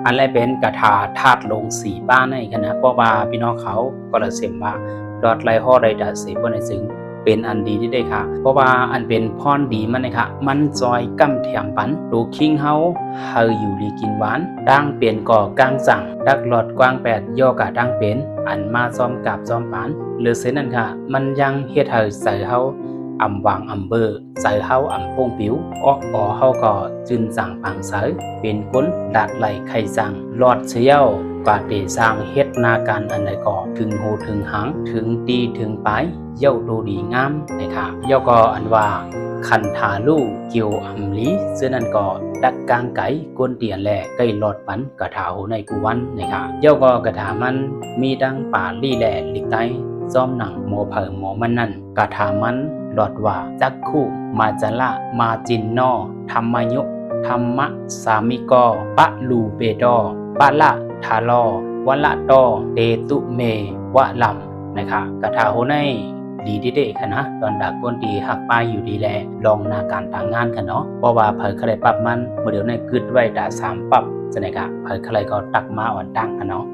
อันแรกเป็นกระถาธาตุลงสีบ้านในกันนะเพราะว่าพี่น้องเขาก็เลยเสมว่าดอดไรห่อไรดาเสียบนในซึ่งเป็นอันดีที่ได้ค่ะเพราะว่าอันเป็นพรดีมันนะคะมันจอยกำแถมปันดูคิงเฮาอยู่ดีกินหวานดังเปลี่ยนก่อกลางสั่งดักหลอดกว้าง8ย่อกะดังเป็นอันมาซ้อมกับซ้อมปานหรือเส้นนั้นค่ะมันยังเฮ็ดให้ใส่เฮาอำวางอำเบอร์ใส่เฮาอำโป้งผิวออกเฮาก็จึนสั่งปังเสยเป็นคนดัดไหลไข่สั่งหลอดเสียวกว่าเตสร้างเฮ็ดนาการอันใดก็ถึงหูถึงหางถึงตีถึงปลายเย้าดูดีงามนะคะเย้าก็อันว่าคันทาลูเกี่ยวอำลีซึ่งนั้นก็ดักกลางไก่ก้นเตียนแลใกล้หลอดปันกระถาหูในกูวันนะคะเย้าก็กระถามันมีดังป่าลี่แหล่ลิกไตซ้อมหนังโมเผิมโมมันนั่นกระถามันหลอดว่าจักคู่มาจละมาจินนอธรรมยุธรรมะสามิกอปะลูเปดอปะละทาลอวะละดอเตตุเมวะลำนะคะกระถาโหในดีที่ได้ค่ะนะตอนดักก้นดีหักป้ายอยู่ดีแลลองนาการต่างงานกันเนาะเพราะว่าเผยใครปรับมันเมื่อเดี๋ยวในกึดไว้ด่า3ปรับจะไหนกะเผยใครก็ตักมาอ่อนตั้งกันเนาะ